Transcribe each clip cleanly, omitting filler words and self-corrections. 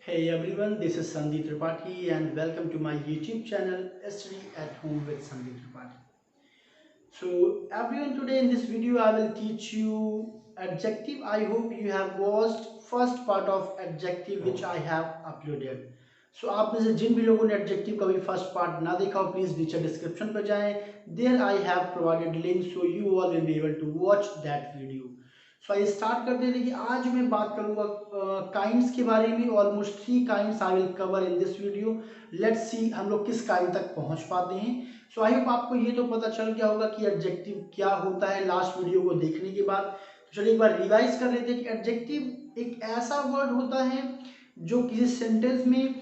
Hey everyone, this is Sandeep Tripathi and welcome to my YouTube channel Study at Home with Sandeep Tripathi. So everyone, today in this video I will teach you adjective. I hope you have watched first part of adjective which I have uploaded. So आप में से जिन भी लोगों ने adjective का भी first part ना देखा हो प्लीज नीचे डिस्क्रिप्शन पर जाएं. There I have provided link so you all will be able to watch that video. So आइए स्टार्ट करते हैं. देखिए आज मैं बात करूंगा काइंड्स के बारे में. Almost 3 kinds I will cover in this video. Let's see हम लोग किस काइंड तक पहुंच पाते हैं. सो आई होप आपको ये तो पता चल गया होगा कि एडजेक्टिव क्या होता है लास्ट वीडियो को देखने के बाद. तो चलिए एक बार रिवाइज कर लेते हैं कि एडजेक्टिव एक ऐसा वर्ड होता है जो किसी सेंटेंस में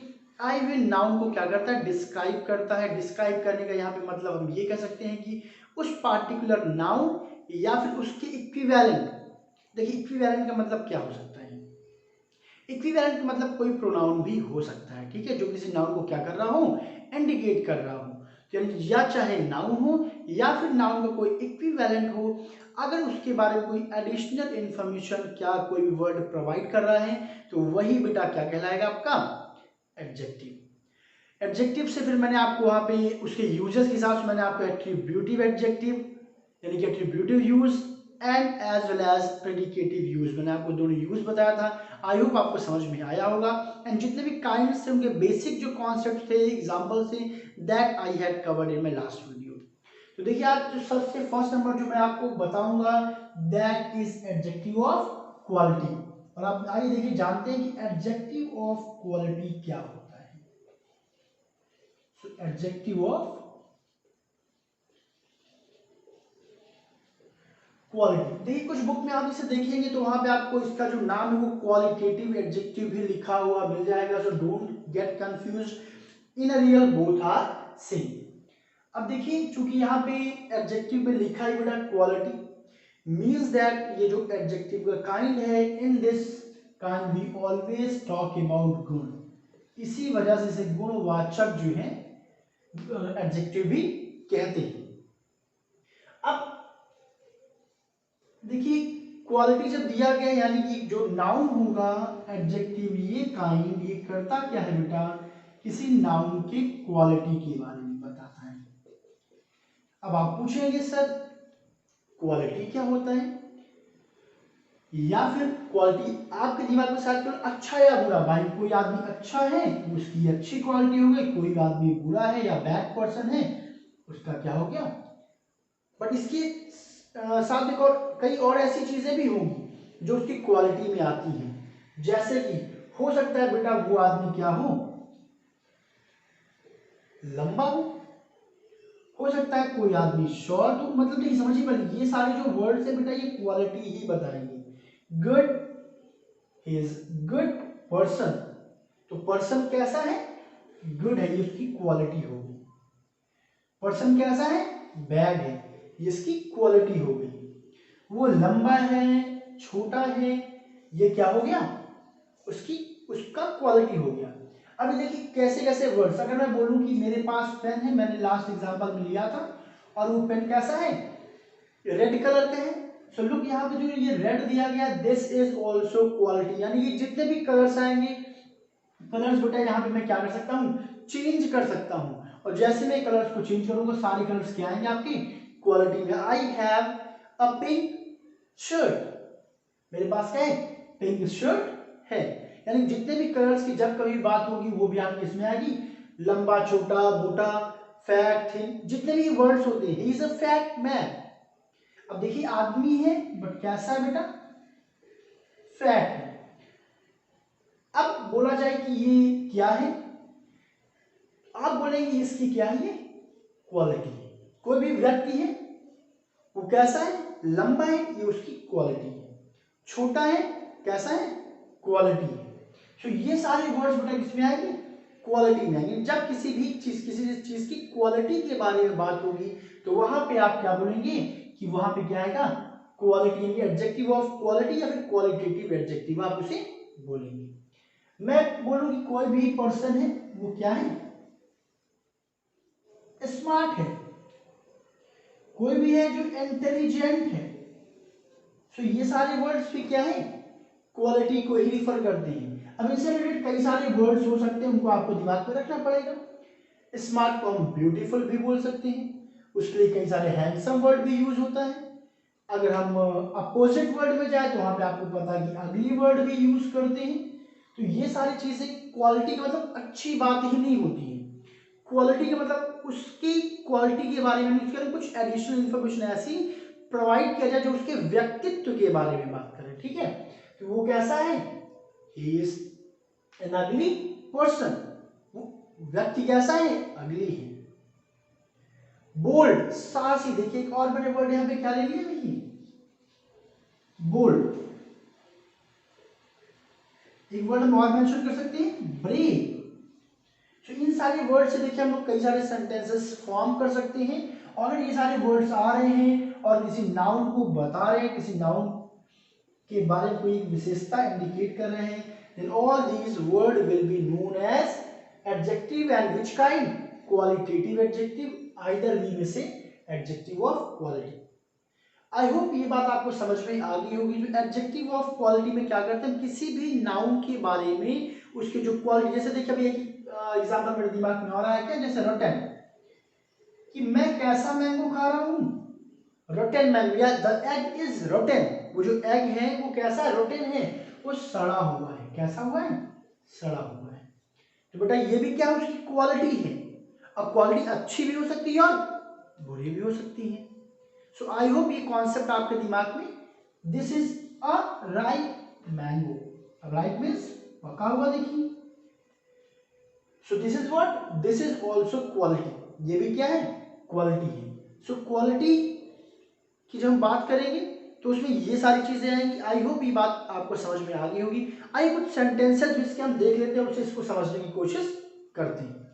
आई विल नाउन को क्या करता है, डिस्क्राइब करता है. डिस्क्राइब करने का यहाँ पे मतलब हम ये कह सकते हैं कि उस पार्टिकुलर नाउन या फिर उसके इक्विवेलेंट. देखिए इक्विवेलेंट का मतलब क्या हो सकता है. इक्विवेलेंट का मतलब कोई प्रोनाउन भी हो सकता है, ठीक है, जो किसी नाउन को क्या कर रहा हो, इंडिकेट कर रहा हो. यानी या चाहे नाउन हो या फिर नाउन का कोई इक्विवेलेंट हो, अगर उसके बारे में कोई एडिशनल इंफॉर्मेशन क्या कोई भी वर्ड प्रोवाइड कर रहा है तो वही बेटा क्या कहलाएगा, आपका एडजेक्टिव. एडजेक्टिव से फिर मैंने आपको वहां पे उसके यूजेस के हिसाब से मैंने आपको एट्रीब्यूटिव एडजेक्टिव यानी कि attributive use and as well as predicative use, मैंने आपको दोनों यूज बताया था. आई होप आपको समझ में आया होगा. एंड जितने भी काइंड्स थे उनके बेसिक जो कॉन्सेप्ट थे, एग्जांपल थे, that I had covered in my last video. तो देखिए आज जो सबसे फर्स्ट नंबर जो मैं आपको बताऊंगा that is adjective of quality. और आप आइए देखिए जानते हैं कि एडजेक्टिव ऑफ क्वालिटी क्या होता है. सो एडजेक्टिव ऑफ क्वालिटी, देखिए कुछ बुक में आप इसे देखेंगे तो वहां पे आपको इसका जो नाम है वो क्वालिटेटिव एडजेक्टिव भी लिखा हुआ मिल जाएगा. So don't get confused, in a real both are same. अब देखिए चूंकि यहाँ पे एडजेक्टिव में लिखा है बेटा क्वालिटी, मीन्स दैट ये जो एडजेक्टिव का काइंड है, in this kind we always talk about गुण. इसी वजह से इसे गुणवाचक जो है एडजेक्टिव भी कहते हैं. अब देखिए क्वालिटी जब दिया गया यानी कि जो नाउन होगा एडजेक्टिव, ये काइंड ये करता क्या है बेटा, किसी नाउन के क्वालिटी के बारे में बताता है. अब आप पूछेंगे सर क्वालिटी क्या होता है, या फिर क्वालिटी आपके दिमाग में शायद केवल अच्छा या बुरा. भाई कोई आदमी अच्छा है उसकी अच्छी क्वालिटी हो गई, कोई आदमी बुरा है या बैड पर्सन है उसका क्या हो गया. बट इसके साथ एक और कई और ऐसी चीजें भी होंगी जो उसकी क्वालिटी में आती हैं. जैसे कि हो सकता है बेटा वो आदमी क्या हो, लंबा हो सकता है कोई आदमी शॉर्ट हो. मतलब नहीं समझिए पहले ये सारे जो वर्ड्स है बेटा ये क्वालिटी ही बताएंगे. Good, he is good person, तो पर्सन कैसा है, गुड है, ये उसकी क्वालिटी होगी. पर्सन कैसा है, बैड है, ये इसकी क्वालिटी हो गई. वो लंबा है छोटा है, ये क्या हो गया, उसकी उसका क्वालिटी हो गया. अब देखिए कैसे कैसे वर्ड्स, अगर मैं बोलूं कि मेरे पास पेन है, मैंने लास्ट एग्जांपल में लिया था, और वो पेन कैसा है, रेड कलर का है. सो लुक यहाँ पे जो ये रेड दिया गया, दिस इज ऑल्सो क्वालिटी. यानी कि जितने भी कलर्स आएंगे, कलर्स बेटा यहाँ पे मैं क्या कर सकता हूँ, चेंज कर सकता हूँ. और जैसे मैं कलर्स को चेंज करूंगा सारे कलर्स क्या आएंगे आपकी क्वालिटी में. आई हैव अ पिंक शर्ट, मेरे पास क्या है, पिंक शर्ट है. यानी जितने भी कलर्स की जब कभी बात होगी वो भी आपकी इसमें आएगी. लंबा छोटा मोटा, फैट थिन, जितने भी वर्ड्स होते हैं, he is a fat man. अब देखिए आदमी है बट कैसा है बेटा, फैट है. अब बोला जाए कि ये क्या है, आप बोलेंगे इसकी क्या है, ये क्वालिटी है. कोई भी व्यक्ति है वो कैसा है, लंबा है, ये उसकी क्वालिटी है. छोटा है कैसा है, क्वालिटी है. तो ये सारे वर्ड्स बेटा किसमें आएंगे, क्वालिटी में आएंगे. जब किसी भी चीज किसी चीज की क्वालिटी के बारे में बात होगी तो वहां पे आप क्या बोलेंगे कि वहां पे क्या आएगा, क्वालिटी, यानी एडजेक्टिव ऑफ क्वालिटी या फिर क्वालिटेटिव एडजेक्टिव आप उसे बोलेंगे. मैं बोलूं कि कोई भी पर्सन है वो क्या है, स्मार्ट है. कोई भी है जो इंटेलिजेंट है. सो ये सारे वर्ड्स भी क्या है, क्वालिटी को ही रिफर करते हैं. अब इनसे रिलेटेड कई सारे वर्ड्स हो सकते हैं, उनको आपको दिमाग में रखना पड़ेगा। स्मार्ट को हम ब्यूटीफुल भी बोल सकते हैं, उसके लिए कई सारे हैंडसम वर्ड भी यूज होता है। अगर हम अपोजिट वर्ड में जाए तो वहां पे आपको पता है कि अगली वर्ड भी यूज करते हैं। तो ये सारी चीजें क्वालिटी का मतलब अच्छी बात ही नहीं होती है। क्वालिटी का मतलब उसकी क्वालिटी के बारे में उसके कुछ एडिशनल इंफॉर्मेशन ऐसी प्रोवाइड किया जाए जो उसके व्यक्तित्व के बारे में बात करें, ठीक है। तो वो कैसा है, ही इज एन अगली पर्सन, व्यक्ति कैसा है, अगली है। बोल्ड, साहसी, देखिए एक और मैंने वर्ड यहां पे क्या ले लिया, देखिए बोल्ड। एक वर्ड हम और मेंशन कर सकते हैं, ब्रेव। तो इन सारे वर्ड से देखिए हम लोग कई सारे सेंटेंसेस फॉर्म कर सकते हैं। और अगर ये सारे वर्ड्स आ रहे हैं और किसी नाउन को बता रहे हैं, किसी नाउन के बारे में कोई विशेषता इंडिकेट कर रहे हैं, then all these word will be known as adjective and which kind, qualitative adjective, either we may say adjective of quality. I hope ये बात आपको समझ में आ गई होगी। जो एडजेक्टिव ऑफ क्वालिटी में क्या करते हैं, किसी भी नाउन के बारे में उसकी जो क्वालिटी, जैसे देखिए अभी एक एग्जांपल मेरे दिमाग में आ रहा है क्या, जैसे रोटेन, कि मैं कैसा मैंगो खा रहा हूं, रोटेन मैंगो, या द एग इज रोटेन, वो जो एग है वो कैसा है, रोटेन है, वो सड़ा हुआ है। कैसा हुआ है, सड़ा हुआ है। तो बेटा ये भी क्या है, उसकी क्वालिटी है। अब क्वालिटी अच्छी भी हो सकती है और बुरी भी हो सकती है। सो आई होप ये कॉन्सेप्ट आपके दिमाग में, this is a ripe mango, ripe means पका हुआ, देखिए। So this is what, this is also quality, ये भी क्या है, क्वालिटी है। सो क्वालिटी की जब हम बात करेंगे तो उसमें ये सारी चीजें आएंगी। आई होप ये बात आपको समझ में आ गई होगी। आइए कुछ सेंटेंसेस जिसके हम देख लेते हैं, उससे इसको समझने की कोशिश करते हैं।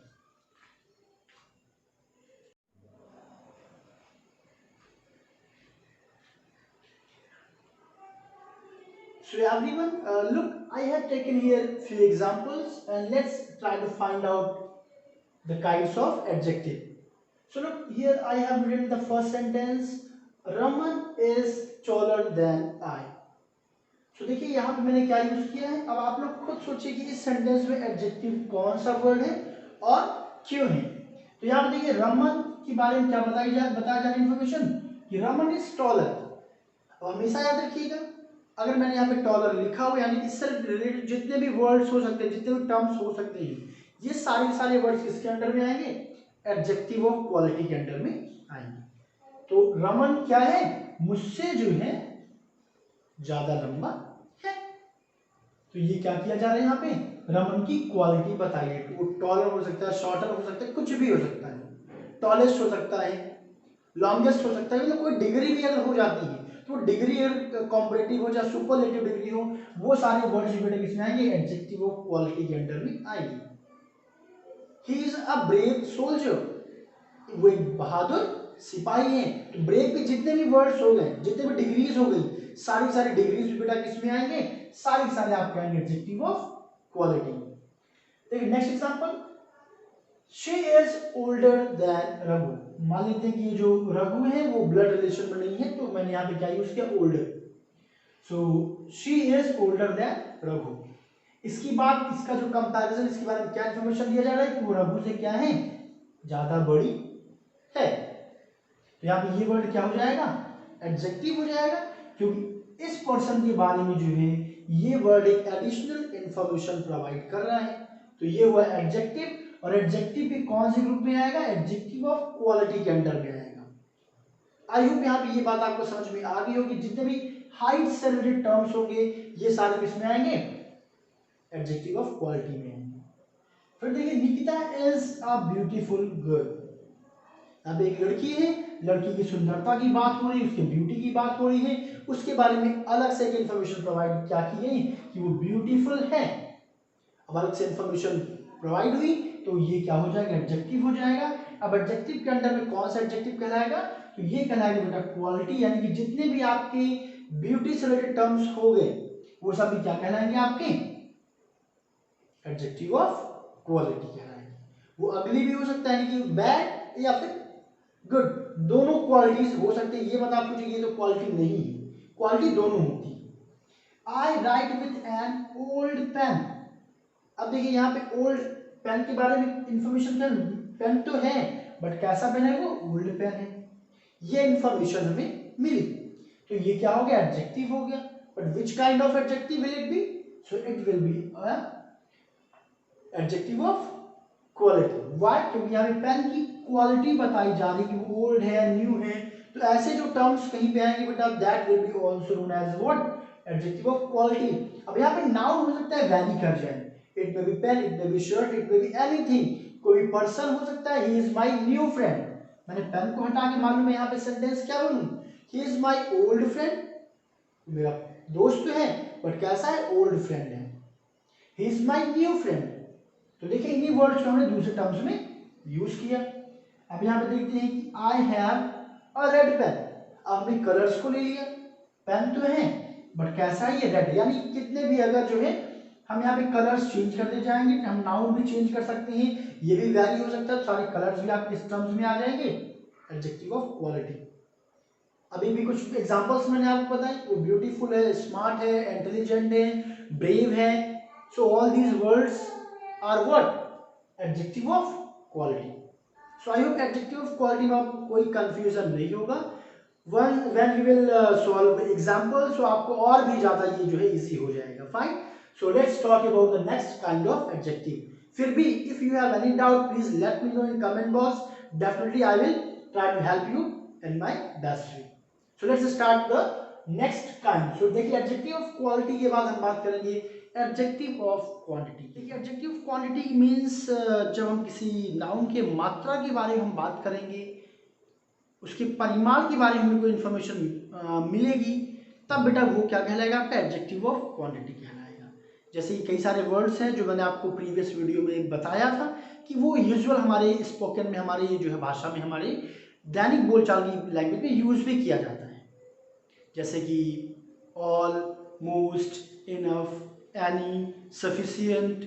So everyone, look, I have taken here few examples and let's try to find out the kinds of adjective. So look, here I have written the first sentence, Raman is taller than I. So देखिए यहाँ पे मैंने क्या use किया है। अब आप लोग खुद सोचिए कि इस सेंटेंस में एडजेक्टिव कौन सा वर्ड है और क्यों है। तो यहाँ पे देखिए रमन के बारे में क्या बताया जा रहा इंफॉर्मेशन, कि रमन इज टॉलर। अब हमेशा याद रखिएगा, अगर मैंने यहाँ पे टॉलर लिखा हुआ, यानी इससे रिलेटेड जितने भी वर्ड्स हो सकते हैं, जितने भी टर्म्स हो सकते हैं, ये सारे वर्ड्स किसके अंडर में आएंगे, एडजेक्टिव ऑफ क्वालिटी के अंडर में आएंगे। तो रमन क्या है, मुझसे जो है ज्यादा लंबा है। तो ये क्या किया जा रहा है, यहाँ पे रमन की क्वालिटी बताइए। वो टॉलर हो सकता है, शॉर्टर हो सकता है, कुछ भी हो सकता है, टॉलेस्ट हो सकता है, लॉन्गेस्ट हो सकता है, मतलब कोई डिग्री भी अगर हो जाती है तो डिग्री अगर कॉम्परेटिव हो या सुपरलेटिव डिग्री हो, वो सारे वर्ड्स बेटा किसमें आएंगे, एडजेक्टिव ऑफ क्वालिटी के अंडर में आएंगे। He is a brave soldier, वो एक बहादुर सिपाही है। तो ब्रेव के जितने भी वर्ड्स हो गए, जितने भी डिग्रीज हो गई, सारी डिग्रीज भी बेटा किसमें आएंगे, सारे आपके आएंगे एडजेक्टिव ऑफ क्वालिटी। देखिए next example, she is older than Raghu. मान लेते हैं कि ये जो रघु है वो ब्लड रिलेशन में नहीं है, तो मैंने यहाँ पे क्या यूज किया, older. So she is older than Raghu. इसकी बात, इसका जो कंपैरिजन, इसके बारे में क्या इंफॉर्मेशन दिया जा रहा है कि वो रघु से क्या है, ज्यादा बड़ी है। तो यहाँ पे ये वर्ड क्या हो जाएगा, एडजेक्टिव हो जाएगा, क्योंकि इस पर्सन के बारे में जो है ये वर्ड एक एडिशनल इंफॉर्मेशन प्रोवाइड कर रहा है। तो ये हुआ एडजेक्टिव, और एडजेक्टिव के कौन से ग्रुप में आएगा, एडजेक्टिव ऑफ क्वालिटी के अंडर में आएगा। आई होप यहाँ पे ये बात आपको समझ में आ गई होगी। जितने भी हाइट से रिलेटेड टर्म्स होंगे ये सारे किसमें आएंगे, एडजेक्टिव ऑफ क्वालिटी में आएंगे। फिर देखिए, Nikita is a beautiful girl. अब एक लड़की है, लड़की की सुंदरता की बात हो रही है, उसके ब्यूटी की बात हो रही है, उसके बारे में अलग से एक इंफॉर्मेशन प्रोवाइड क्या की गई कि वो ब्यूटीफुल है। अब अलग से इंफॉर्मेशन प्रोवाइड हुई तो ये क्या हो जाएगा, एडजेक्टिव हो जाएगा। अब एडजेक्टिव के अंडर में कौन सा एडजेक्टिव कहलाएगा, तो ये कहलाएगा बेटा क्वालिटी, यानी कि जितने भी आपके ब्यूटी से रिलेटेड टर्म्स हो गए वो सब भी क्या कहलाएंगे, आपके एडजेक्टिव ऑफ क्वालिटी कहलाएंगे। वो अगली भी हो सकता है, यानी कि बैड या फिर गुड, दोनों क्वालिटीज हो सकते हैं। ये मत आप सोचिए ये तो क्वालिटी नहीं है, क्वालिटी दोनों होती है। I write with an old pen. अब देखिए यहाँ पे ओल्ड पेन के बारे में इंफॉर्मेशन क्या, पेन तो है बट कैसा पेन है, वो ओल्ड पेन है, ये इंफॉर्मेशन हमें मिली। तो ये क्या हो गया, एडजेक्टिव हो गया। But which kind of adjective will it be, so it will be adjective of quality. Why, क्योंकि यहाँ पे पेन की क्वालिटी बताई जा रही है कि वो ओल्ड है, न्यू है। तो ऐसे जो टर्म्स कहीं पे आएंगे बेटा, that will be also known as what, adjective of quality. अब यहाँ पे नाउन हो सकता है वैरी कर जाए, it may be pen, it may be shirt, it may be anything. कोई पर्सन हो सकता है, he is my new friend. मैंने पेन को हटा के मालूम है यहाँ पे सेंटेंस क्या बोलूं, ही इज माय ओल्ड फ्रेंड, मेरा दोस्त है बट कैसा है, ओल्ड फ्रेंड है। He is my new friend. तो देखिए इन्हीं वर्ड्स को हमने दूसरे टर्म्स में यूज किया। अब यहाँ पे देखते हैं कि I have a red pen. अब हमने कलर्स को ले लिया, पेन तो है बट कैसा है, ये रेड। यानी कितने भी अगर जो है हम यहाँ पे कलर्स चेंज करते जाएंगे, हम नाउन भी चेंज कर सकते हैं, ये भी वैरी हो सकता है, सारे कलर्स भी आप इस टर्म्स में आ जाएंगे, एडजेक्टिव ऑफ क्वालिटी। अभी भी कुछ एग्जांपल्स मैंने आपको बताए, वो ब्यूटीफुल है, स्मार्ट है, इंटेलिजेंट है, ब्रेव है। So all these words are what, adjective of quality. So I hope adjective of quality में आपको कोई कंफ्यूजन नहीं होगा। When you will solve example, so आपको और भी ज्यादा ये जो है इजी हो जाएगा। Fine, so let's talk about the next kind of adjective. फिर भी if you have any doubt please let me know in comment box, definitely I will try to help you in my best way. So let's start the next kind. So देखिए adjective of quality के बाद हम बात करेंगे adjective of quantity. देखिए adjective of quantity means जब हम किसी नाउन के मात्रा के बारे में हम बात करेंगे, उसके परिमाण के बारे में हमें कोई इंफॉर्मेशन मिलेगी, तब बेटा वो क्या कहलाएगा, आपका एडजेक्टिव ऑफ क्वांटिटी कहलाएगा। जैसे कई सारे वर्ड्स हैं जो मैंने आपको प्रीवियस वीडियो में बताया था कि वो यूजुअल हमारे स्पोकन में, हमारे जो है भाषा में, हमारे दैनिक बोलचाल की लैंग्वेज में यूज भी किया जाता है। जैसे कि all, most, enough, any, sufficient,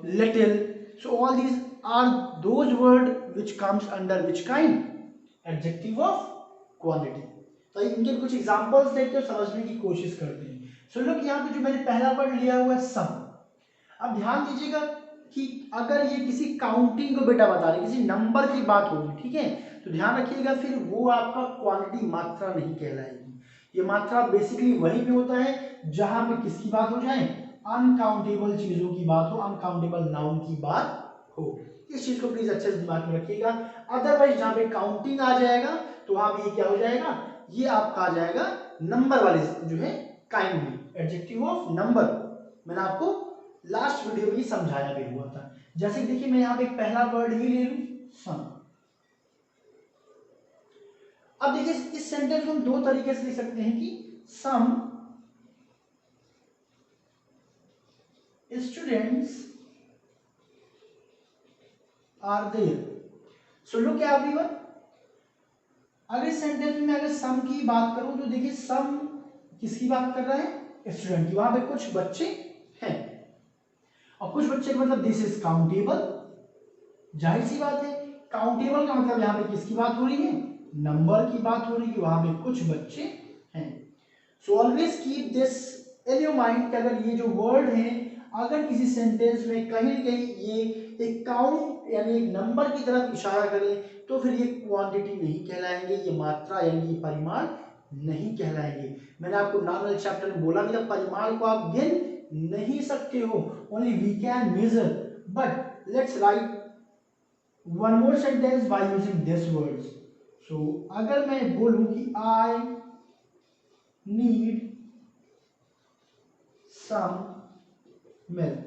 little. So all these are those word which comes under which kind, adjective of quality. तो इनके कुछ एग्जांपल्स देखते हो, समझने की कोशिश करते हैं। सो लोग यहाँ पे जो मैंने पहला वर्ड लिया हुआ है सम। अब ध्यान दीजिएगा कि अगर ये किसी काउंटिंग को बेटा बता रहे, किसी नंबर की बात होगी, ठीक है, तो ध्यान रखिएगा फिर वो आपका क्वांटिटी मात्रा नहीं कहलाएगी। ये मात्रा बेसिकली वहीं पे होता है जहां पे किसकी बात हो जाए, अनकाउंटेबल चीजों की बात हो, अनकाउंटेबल नाउन की बात हो। इस चीज को प्लीज अच्छे से दिमाग में रखिएगा। अदरवाइज जहां पे काउंटिंग आ जाएगा तो वहां पे ये क्या हो जाएगा, ये आपका आ जाएगा नंबर वाले जो है काइंड में, एडजेक्टिव ऑफ नंबर। मैंने आपको लास्ट वीडियो में ही समझाया भी हुआ था। जैसे देखिए मैं यहाँ पे पहला वर्ड ही ले लूं, सम। अब देखिए इस सेंटेंस को हम दो तरीके से लिख सकते हैं कि सम students are there. So look everyone, अगर इस सेंटेंस में अगर सम की बात करूं तो देखिए सम किसकी बात कर रहा है, स्टूडेंट की। वहां पे कुछ बच्चे हैं और कुछ बच्चे का मतलब दिस इज काउंटेबल। जाहिर सी बात है काउंटेबल का मतलब यहाँ पे किसकी बात हो रही है, नंबर की बात हो रही है, वहां पे कुछ बच्चे हैं। So always keep this in your mind कि अगर ये जो वर्ड है अगर किसी सेंटेंस में कहीं ना कहीं ये एक काउंट यानी एक नंबर की तरफ इशारा करें तो फिर ये क्वांटिटी नहीं कहलाएंगे, ये मात्रा यानी ये परिमाण नहीं कहलाएंगे। मैंने आपको नॉर्मल चैप्टर में बोला भी था परिमाण को आप गिन नहीं सकते हो, only we can measure. But let's write one more sentence by using this words. So अगर मैं बोलूं कि I need some milk,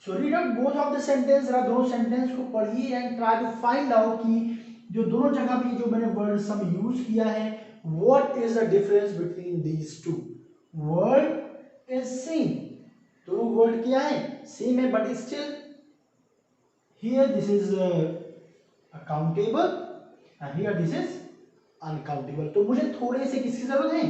so read out both of the sentence. जरा दोनों सेंटेंस को पढ़िए and try to find out कि जो दोनों जगह पे जो मैंने वर्ड सम यूज किया है, what is the difference between these two. Word is same, दोनों वर्ड क्या है, सेम है, but still here this is countable and here this is uncountable. तो मुझे थोड़े से किसकी जरूरत है,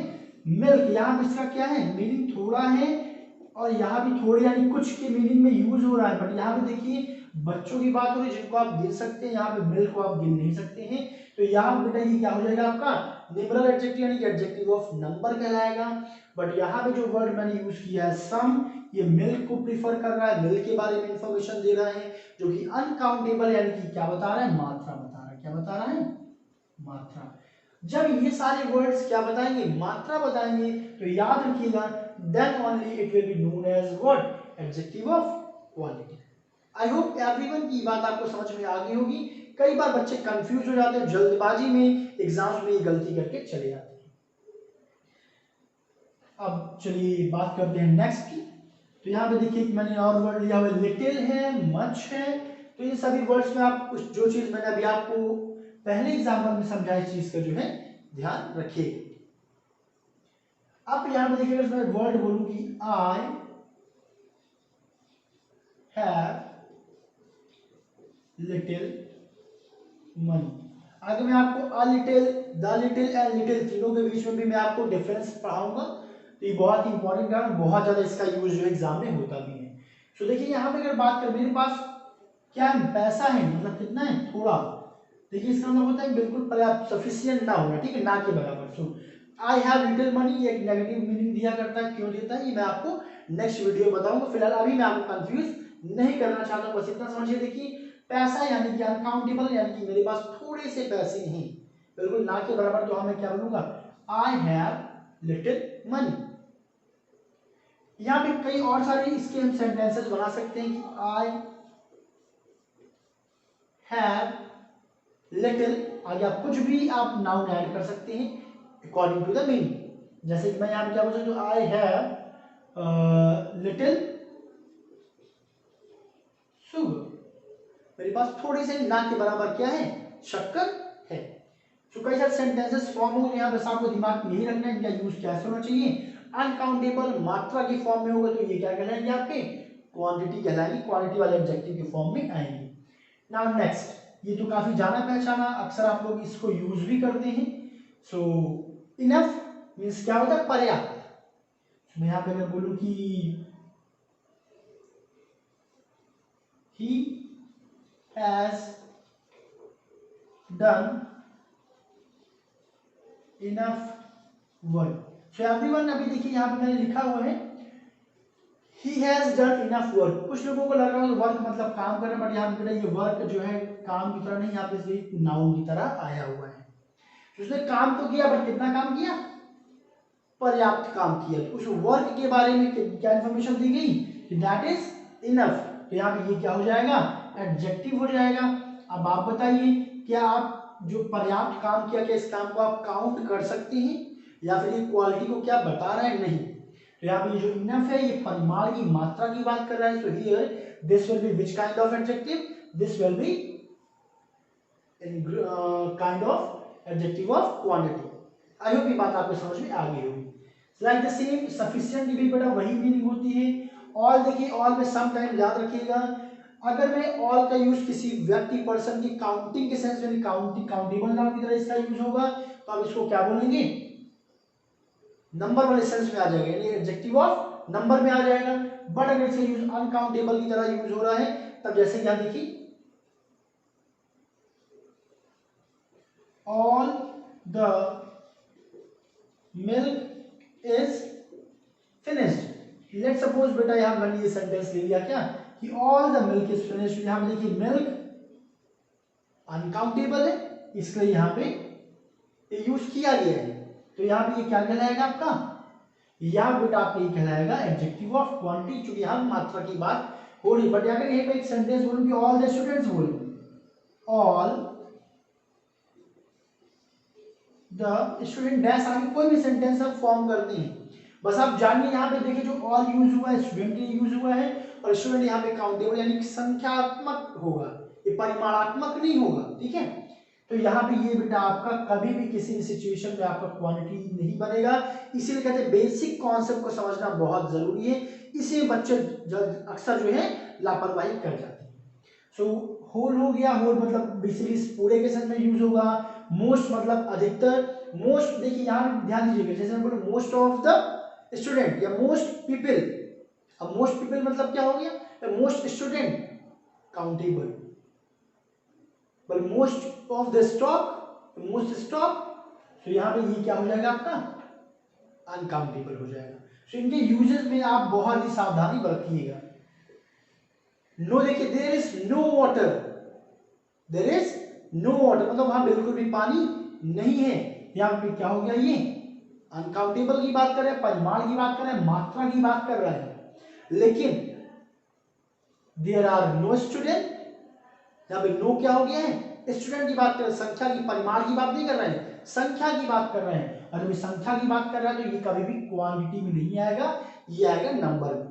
मिल्क। यहाँ पे इसका क्या है, मीनिंग थोड़ा है और यहाँ भी थोड़े यानी कुछ के मीनिंग में यूज हो रहा है। बट यहाँ पे देखिए बच्चों की बात हो रही है जिनको आप गिन सकते हैं, यहाँ पे मिल्क को आप गिन नहीं सकते हैं। तो यहाँ बेटा ये क्या हो जाएगा आपका न्यूमरल एडजेक्टिव यानी कि एडजेक्टिव ऑफ नंबर कहलाएगा। बट यहाँ पे जो वर्ड मैंने यूज किया है सम, ये मिल्क को प्रीफर कर रहा है, मिल्क के बारे में इंफॉर्मेशन दे रहा है, जो कि अनकाउंटेबल यानी कि क्या बता रहा है, मात्रा बता रहा है। क्या बता रहा है, मात्रा। जब ये सारे वर्ड्स क्या बताएंगे, मात्रा बताएंगे, तो याद रखिएगा then only it will be known as what, adjective of quality. I hope everyone की बात आपको समझ में आ गई होगी। कई बार बच्चे कंफ्यूज हो जाते हैं, जल्दबाजी में एग्जाम्स में ये गलती करके चले जाते हैं। अब चलिए बात करते हैं नेक्स्ट की। तो यहाँ पे देखिए मैंने और वर्ड लिया हुआ है, लिटिल है, मच है। तो इन सभी वर्ड्स में आप कुछ जो चीज मैंने अभी आपको पहले एग्जाम्पल में समझा, इस चीज का जो है ध्यान रखिए। अब यहाँ पे देखिएगा मैं वर्ड बोलूं कि आई हैव लिटिल मनी। आगे मैं आपको a little, the little and little तीनों के बीच में भी मैं आपको डिफरेंस पढ़ाऊंगा। तो ये बहुत ही इंपॉर्टेंट है, बहुत ज्यादा इसका यूज जो एग्जाम में होता भी है। तो देखिए यहाँ पे अगर बात करें, मेरे पास क्या है, पैसा है, मतलब कितना है, थोड़ा। देखिए इसका मतलब होता है बिल्कुल पर्याप्त, सफिशिएंट ना होना, ठीक है, ना के बराबर। सो आई हैव लिटिल मनी एक नेगेटिव मीनिंग दिया करता है, क्यों देता है ये मैं आपको नेक्स्ट वीडियो में बताऊंगा। फिलहाल अभी मैं आपको कंफ्यूज नहीं करना चाहता हूँ, बस इतना समझिए। देखिए पैसा यानी कि अनकाउंटेबल, यानी कि मेरे पास थोड़े से पैसे हैं, बिल्कुल ना के बराबर। तो हमें क्या बोलूंगा, आई हैव लिटिल मनी। यहाँ पे कई और सारे इसके हम सेंटेंसेस बना सकते हैं कि आई हैव लिटिल, आगे आप कुछ भी आप नाउन ऐड कर सकते हैं अकॉर्डिंग टू द मीनिंग। जैसे कि मैं यहाँ पे क्या बोल सकता हूँ, आई हैव लिटिल शुगर, मेरे पास थोड़ी से ना के बराबर क्या है, शक्कर है। तो कई सारे सेंटेंसेस फॉर्म हो, यहाँ बस आपको दिमाग में यही रखना है इनका यूज कैसे होना चाहिए। अनकाउंटेबल मात्रा की फॉर्म में होगा तो ये क्या कहलाएंगे, आपके क्वांटिटी कहलाएंगे, क्वालिटी वाले एडजेक्टिव की फॉर्म में आएंगे। नाउ नेक्स्ट, ये तो काफी जाना पहचाना, अक्सर आप लोग इसको यूज भी करते हैं। सो इनफ मीन्स क्या होता है, पर्याप्त। मैं यहाँ पे अगर बोलूं कि he has done enough work। so everyone, अभी देखिए यहाँ पे मैंने लिखा हुआ है he has done enough work। कुछ लोगों को लग रहा है वर्क मतलब काम करना, बट यहाँ पे ये वर्क जो है काम की तरह नहीं, यहाँ पे नाउन की तरह आया हुआ है। तो उसने काम तो किया, बट कितना काम किया, पर्याप्त काम किया। तो उस वर्क के बारे में क्या इंफॉर्मेशन दी गई कि दैट इज इनफ। तो यहाँ पे ये क्या हो जाएगा, एडजेक्टिव हो जाएगा। अब आप बताइए, क्या आप जो पर्याप्त काम किया, क्या इस काम को आप काउंट कर सकते हैं, या फिर ये क्वालिटी को क्या बता रहा है, नहीं। तो यहाँ पे जो इनफ है ये परिमाण की, मात्रा की बात कर रहा है। So here this will be which kind of adjective, this will be kind of adjective of quantity. I hope ये बात आपको समझ में आ गई होगी। लाइक द सेम सफिशिएंट की भी बेटा वही मीनिंग होती है। ऑल, देखिए ऑल में सम टाइम याद रखिएगा, अगर मैं ऑल का यूज किसी व्यक्ति पर्सन की काउंटिंग के सेंस में, काउंटेबल नाउन की तरह इसका यूज होगा, तो आप इसको क्या बोलेंगे, नंबर वाले सेंस में आ जाएगा, यानी एडजेक्टिव ऑफ नंबर में आ जाएगा। बट अगर इसका यूज अनकाउंटेबल की तरह यूज हो रहा है, तब जैसे यहां देखिए all the milk is finished। Let suppose बेटा यहां मैंने ये सेंटेंस ले लिया क्या कि all the milk is finished। यहां पे देखिए मिल्क अनकाउंटेबल है, इसलिए यहां पे ये यूज किया गया है। तो यहां पे ये क्या कहलाएगा आपका, या बेटा आपका ये कहलाएगा एडजेक्टिव ऑफ क्वांटिटी, क्योंकि यहां मात्रा की बात हो रही। बट अगर यहां पे एक सेंटेंस बोलूं कि ऑल द स्टूडेंट्स बोलूं, ऑल द स्टूडेंट डैश, आगे कोई भी सेंटेंस हम फॉर्म करते हैं, बस आप जानिए यहाँ पे देखिए जो ऑल यूज हुआ है स्टूडेंट के लिए यूज हुआ है, और स्टूडेंट यहाँ पे काउंटेबल यानी संख्यात्मक होगा, ये परिमाणात्मक नहीं होगा, ठीक है। तो यहाँ पे ये बेटा आपका कभी भी किसी भी सिचुएशन में आपका क्वांटिटी नहीं बनेगा। इसीलिए कहते हैं बेसिक कॉन्सेप्ट को समझना बहुत जरूरी है, इसे बच्चे अक्सर जो है लापरवाही कर जाते हैं। सो होल हो गया, होल मतलब बेसिकली पूरे के सेंस में यूज होगा। मोस्ट मतलब अधिकतर, मोस्ट देखिए यहाँ ध्यान दीजिएगा, जैसे मैं बोलूं मोस्ट ऑफ द स्टूडेंट या मोस्ट पीपल, अब मोस्ट पीपल मतलब क्या हो गया, most student countable, but most of the stock, most stock तो यहाँ पे ये क्या हो जाएगा आपका अनकाउंटेबल हो जाएगा। सो इनके यूजेस में आप बहुत ही सावधानी बरतिएगा। नो, देखिए there is no water, there is no water मतलब वहां बिल्कुल भी पानी नहीं है। यहाँ पे क्या हो गया, ये अनकाउंटेबल की बात कर रहे हैं, परिमाण की बात कर रहे हैं, मात्रा की बात कर रहे हैं। लेकिन देयर आर नो स्टूडेंट, यहाँ पे नो क्या हो गया है, स्टूडेंट की बात कर रहे हैं, संख्या की, परिमाण की बात नहीं कर रहे हैं, संख्या की बात कर रहे हैं। और जब संख्या की बात कर रहा है तो ये कभी भी क्वांटिटी में नहीं आएगा, ये आएगा नंबर में।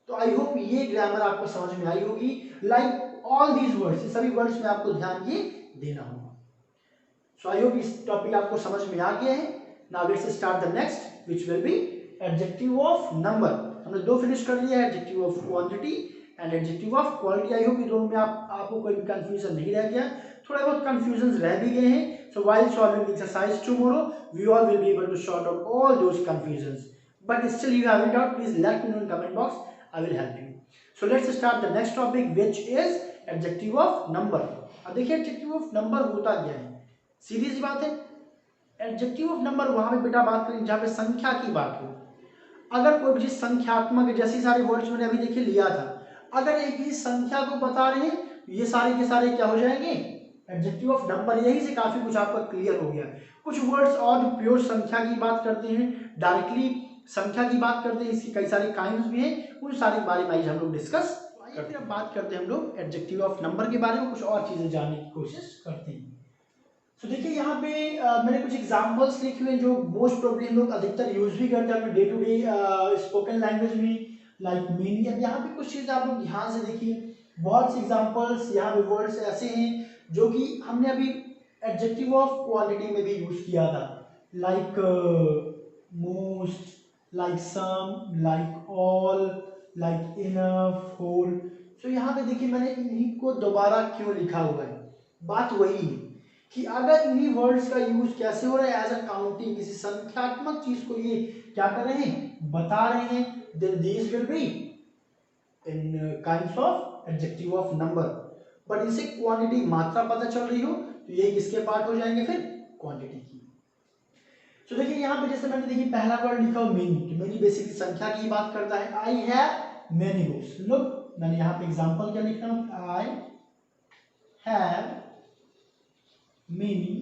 तो आई होप ये ग्रामर आपको समझ में आई होगी। लाइक ऑल दीज वर्ड्स, सभी वर्ड्स में आपको ध्यान ये देना होगा। सो आई होप इस टॉपिक आपको समझ में आ गया है। Now let's start the next which will be adjective of number. हमने दो फिनिश कर लिया है, adjective of quantity and adjective of quality. I hope ये दोनों में आपको कोई भी कंफ्यूजन नहीं रह गया, थोड़ा बहुत कंफ्यूजन रह भी गए हैं। So while solving the exercise tomorrow, we all will be able to sort out all those confusions. But still you have it out, please let me know in comment box. I will help you. So let's start the next topic, which is adjective of number. अब देखिए adjective of number होता क्या है, सीधी सी बात है। adjective of number वहां पे बेटा बात करें जहाँ पे संख्या की बात हो। अगर कोई भी चीज संख्यात्मक, जैसे सारे वर्ड्स मैंने अभी देखिए लिया था, अगर एक ही संख्या को बता रहे हैं तो ये सारे के सारे क्या हो जाएंगे, एडजेक्टिव ऑफ नंबर। यही से काफी कुछ आपका क्लियर हो गया। कुछ वर्ड्स और जो प्योर संख्या की बात करते हैं, डायरेक्टली संख्या की बात करते हैं, इसकी कई सारे काइंड्स भी हैं, उन सारे के बारे में आज हम लोग डिस्कस करते हैं। फिर अब बात करते हैं हम लोग एडजेक्टिव ऑफ नंबर के बारे में, कुछ और चीजें जानने की कोशिश करते हैं। तो देखिए यहाँ पे मैंने कुछ एग्जांपल्स लिखे हुए हैं जो मोस्ट प्रोबेबली हम लोग अधिकतर यूज भी करते हैं अपने day to day spoken language में, लाइक मेनी। अब यहाँ पे कुछ चीजें आप लोग ध्यान से देखिए, बहुत से एग्जांपल्स यहाँ पे वर्ड्स ऐसे हैं जो कि हमने अभी एडजेक्टिव ऑफ क्वालिटी में भी यूज किया था, like most, like some, like all, like enough, whole. तो यहाँ पे देखिए मैंने इन्हीं को दोबारा क्यों लिखा हुआ है, बात वही है कि अगर इन्हीं वर्ड्स का यूज कैसे हो रहा है, एज अ काउंटिंग, किसी संख्यात्मक चीज को ये क्या कर रहे हैं, बता रहे हैं, then these will be in kinds of adjective of number. But इसे क्वांटिटी, मात्रा पता चल रही हो तो यही किसके पार्ट हो जाएंगे, फिर क्वांटिटी की। तो देखिए यहाँ पे जैसे मैंने देखिए पहला वर्ड लिखा हो मेनी, तो मेनी बेसिकली संख्या की बात करता है। I have many books. Look, मैंने यहाँ पे एग्जांपल क्या लिख रहा हूँ, I have many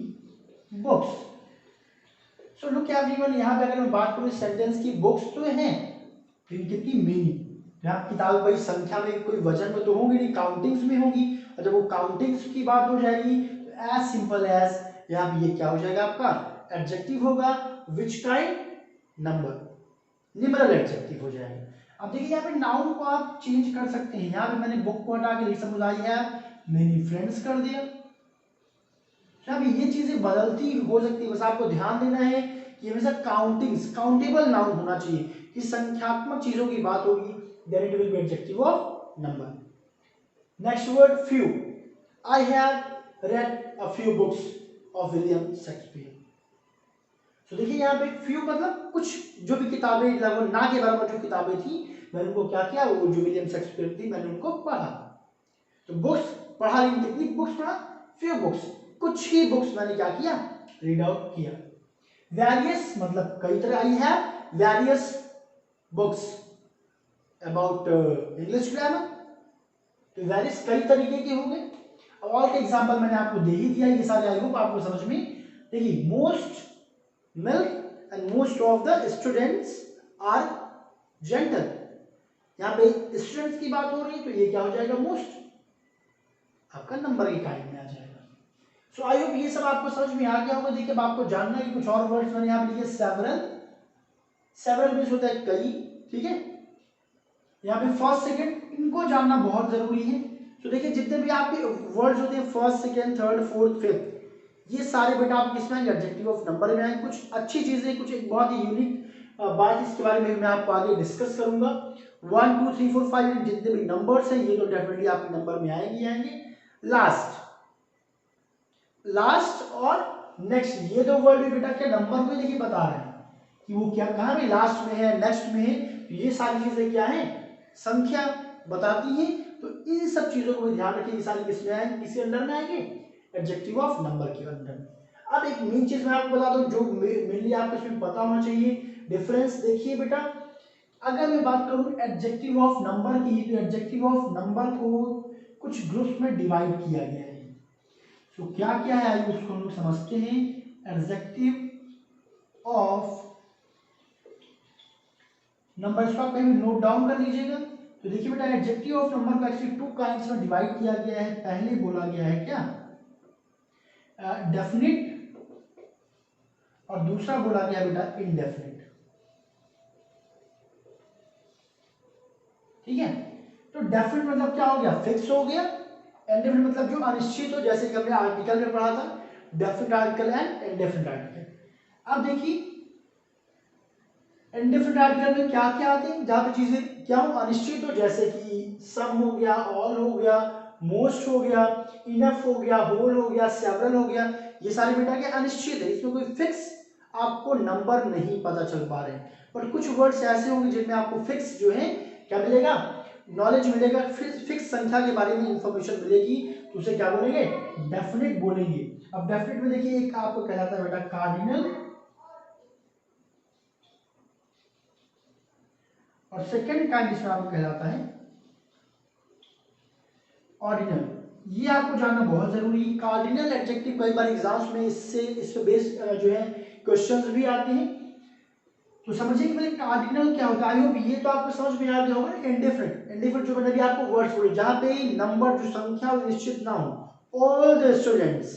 books. So look everyone, यहाँ पे अगर मैं बात करूँ सेंटेंस की, बुक्स तो हैं लेकिन कितनी, मेनी। यहाँ किताब भाई संख्या में, कोई वजन में तो होंगी नहीं, काउंटिंग्स में होगी। और जब वो काउंटिंग्स की बात हो जाएगी तो एज सिंपल एज यहाँ पे ये क्या हो जाएगा आपका एडजेक्टिव होगा, which kind, number, numeral adjective हो जाएगा। अब देखिए यहाँ पे नाउन को आप चेंज कर सकते हैं। यहाँ पे मैंने बुक को हटा के लिख, suppose I have many friends कर दिया। अब ये चीजें बदलती हो सकती है, बस आपको ध्यान देना है कि हमेशा काउंटिंग्स, काउंटेबल नाउन होना चाहिए, कि संख्यात्मक चीजों की बात होगी, then it will be adjective of number. Next word, few. I have read a few books of William Shakespeare. तो देखिए यहाँ पे few मतलब कुछ, जो भी किताबें लगभग ना के बराबर जो किताबें थी, मैंने उनको क्या किया, वो जो विलियम शेक्सपियर थी मैंने उनको पढ़ा। तो बुक्स पढ़ा, लेकिन कितनी बुक्स पढ़ा, few बुक्स, कुछ ही बुक्स मैंने क्या किया, रीड आउट किया। वेरियस मतलब कई तरह, I have various books about English grammar, तो वेरियस कई तरीके के होंगे। अब ऑल का एग्जांपल मैंने आपको दे ही दिया, ये सारे आई होप आपको समझ में। देखिए most milk and most of the students are gentle, यहाँ पे स्टूडेंट्स की बात हो रही है तो ये क्या हो जाएगा, मोस्ट, आपका नंबर के काइंड में आ जाएगा। सो आई होप ये सब आपको समझ में आ गया होगा। देखिए अब आपको जानना है कि कुछ और वर्ड्स मैंने यहाँ पे लिखे, सेवरल, सेवरल मींस होता है कई, ठीक है। यहाँ पे फर्स्ट सेकंड, इनको जानना बहुत जरूरी है। तो देखिए जितने भी आपके वर्ड्स होते हैं, first second third fourth fifth, ये सारे बेटा आप किसमें आएंगे, एडजेक्टिव ऑफ नंबर में आएंगे। कुछ अच्छी चीजें, कुछ एक बहुत ही यूनिक बात, इसके बारे में मैं आपको आगे डिस्कस करूंगा। 1 2 3 4 5 जितने भी नंबर्स हैं ये तो डेफिनेटली आपके नंबर में आएंगे। लास्ट, लास्ट और नेक्स्ट, ये दो वर्ड भी बेटा क्या नंबर को देखिए बता रहे हैं कि वो क्या, कहाँ में लास्ट में है, नेक्स्ट में है। तो ये सारी चीजें क्या है, संख्या बताती हैं। तो इन सब चीजों को ध्यान रखिए, ये सारी किसमें आएंगे, किसके अंडर में आएंगे, एडजेक्टिव ऑफ नंबर के अंदर में। अब एक मेन चीज मैं आपको बता दूं जो मेनली आपको इसमें पता होना चाहिए, डिफरेंस देखिए बेटा, अगर मैं बात करूं एडजेक्टिव ऑफ नंबर की, तो एडजेक्टिव ऑफ नंबर को कुछ ग्रुप्स में डिवाइड किया गया है। तो क्या क्या है आइए उसको हम लोग समझते हैं। एडजेक्टिव ऑफ नंबर, इसको आप कहीं नोट डाउन कर लीजिएगा। तो देखिए बेटा, एडजेक्टिव ऑफ नंबर को एक्चुअली टू काइंड्स में डिवाइड किया गया है। पहले बोला गया है क्या, डेफिनिट, और दूसरा बोला गया बेटा इनडेफिनिट। ठीक है, तो डेफिनिट मतलब क्या हो गया, फिक्स हो गया। इनडेफिनिट मतलब जो अनिश्चित हो, जैसे कि हमने आर्टिकल में पढ़ा था, definite article and indefinite article. अब देखिए इनडेफिनिट आर्टिकल में क्या क्या आते हैं, जहां पे चीजें क्या हो, अनिश्चित हो, जैसे कि सम हो गया, ऑल हो गया, मोस्ट हो गया, इनफ हो गया, होल हो गया, सेवरल हो गया, ये सारे बेटा के अनिश्चित है, इसमें कोई फिक्स आपको नंबर नहीं पता चल पा रहे हैं। पर कुछ वर्ड्स ऐसे होंगे जिनमें आपको फिक्स जो है क्या मिलेगा, नॉलेज मिलेगा, फिक्स संख्या के बारे में इंफॉर्मेशन मिलेगी, तो उसे क्या बोलेंगे, डेफिनेट बोलेंगे। अब डेफिनेट में देखिए एक आपको कहलाता है बेटा कार्डिनल, और सेकेंड काइंड इसमें आपको कहलाता है ऑर्डिनल। ये आपको जानना बहुत जरूरी है। कार्डिनल एडजेक्टिव कई बार एग्जाम्स में इस पे बेस्ड जो है क्वेश्चंस भी आते हैं, तो समझिए कि पहले कार्डिनल क्या होता है। आई होप ये तो आपको समझ में आ गया होगा। इंडिफरेंट, इंडिफरेंट जो मैंने भी आपको वर्ड्स बोले, जहां पे नंबर जो संख्या निश्चित ना हो, ऑल द स्टूडेंट्स,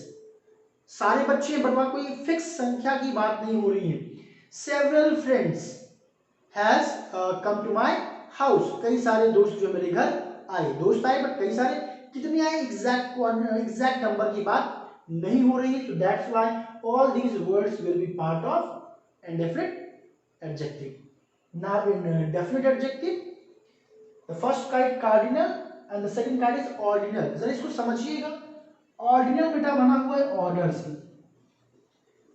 सारे बच्चे, बट वहां कोई फिक्स संख्या की बात नहीं हो रही है। Several friends has come to my house, कई सारे दोस्त जो मेरे घर आए, दोस्त आए बट कई सारे, कितने आए एग्जैक्ट नंबर की बात नहीं हो रही है। तो that's why all these words will be part of indefinite adjective. Now in definite adjective, the first kind cardinal and the second kind is ordinal. जरा इसको समझिएगा। ऑर्डिनल बेटा बना हुआ है ऑर्डर से,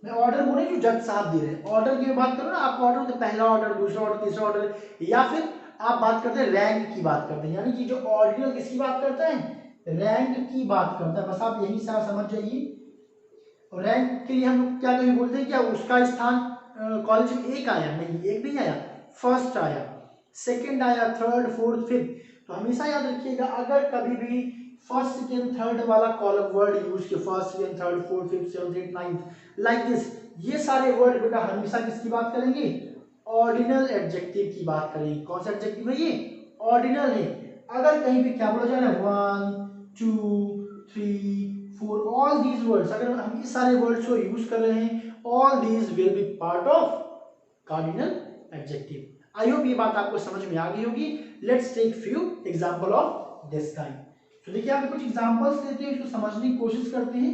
मैं ऑर्डर बोले जो जज साहब दे रहे हैं, ऑर्डर की बात करो ना, आपका ऑर्डर होता है पहला ऑर्डर, दूसरा ऑर्डर, तीसरा ऑर्डर, या फिर आप बात करते हैं रैंक की बात करते हैं, यानी कि जो ऑर्डिनल किसकी बात करता है, रैंक की बात करता है। बस आप यही सारा समझ जाइए। रैंक के लिए हम लोग क्या कभी बोलते हैं, क्या उसका स्थान कॉलेज में एक आया, नहीं एक नहीं आया, फर्स्ट आया, सेकंड आया, थर्ड, फोर्थ, फिफ्थ। तो हमेशा याद रखिएगा, अगर कभी भी फर्स्ट, सेकंड, थर्ड वाला कॉलम वर्ड यूज किया, first, second, third, fourth, fifth, seventh, eight, ninth, like this, ये सारे वर्ड बेटा हमेशा किसकी बात करेंगे, ऑर्डिनल एडजेक्टिव की बात करेंगे। कौन सा एडजेक्टिव है ये, ऑर्डिनल है। अगर कहीं भी क्या बोला जा रहा है, 1 2 3 4, ऑल दीज वर्ड्स, अगर हम इस सारे वर्ड्स को यूज कर रहे हैं, all these will be part of cardinal adjective. I hope ये बात आपको समझ में आ गई होगी। Let's take few example of this kind. तो देखिए आप कुछ एग्जांपल्स लेते हैं, इसको समझने की कोशिश करते हैं,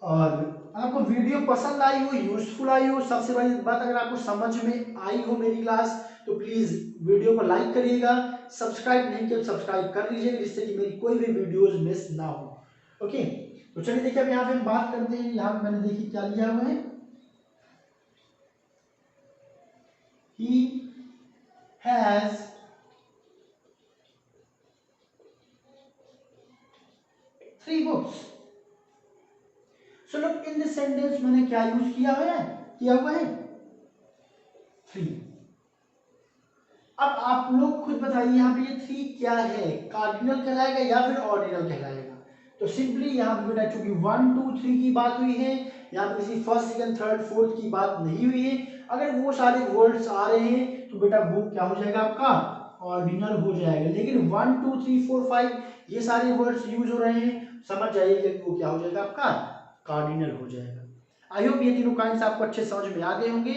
और आपको वीडियो पसंद आई हो, यूजफुल आई हो, सबसे बड़ी बात अगर आपको समझ में आई हो मेरी क्लास, तो प्लीज वीडियो को लाइक करिएगा, सब्सक्राइब नहीं किया तो सब्सक्राइब कर लीजिएगा, जिससे कि मेरी कोई भी वीडियोस मिस ना हो। ओके, तो चलिए देखिए अब यहाँ पे हम बात करते हैं। यहाँ पे मैंने देखिए क्या लिया हुआ है, he has three books. So look in this sentence मैंने क्या यूज किया हुआ है थ्री। अब आप लोग खुद बताइए यहाँ पे ये थ्री क्या है, कार्डिनल कहलाएगा या फिर ऑर्डिनल कहलाएगा। तो सिंपली यहाँ पे बेटा चूंकि 1 2 3 की बात हुई है, यहाँ पे किसी फर्स्ट, सेकंड, थर्ड, फोर्थ की बात नहीं हुई है। अगर वो सारे वर्ड्स आ रहे हैं तो बेटा वो क्या हो जाएगा, आपका ऑर्डिनल हो जाएगा। लेकिन 1 2 3 4 5 ये सारे वर्ड्स यूज हो रहे हैं, समझ जाइए कि वो क्या हो जाएगा, आपका कार्डिनल हो जाएगा। आई होप ये तीनों काइंड्स आपको अच्छे समझ में आ गए होंगे।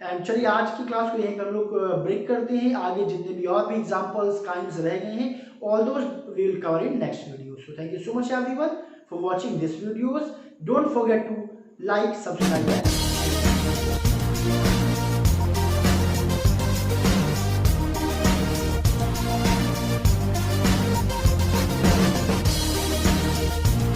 एंड चलिए आज की क्लास को यहीं हम लोग ब्रेक करते हैं। आगे जितने भी और भी एग्जांपल्स काइंड्स रह गए हैं, all those we will cover in next video. So thank you so much everyone for watching this videos. Don't forget to like, subscribe and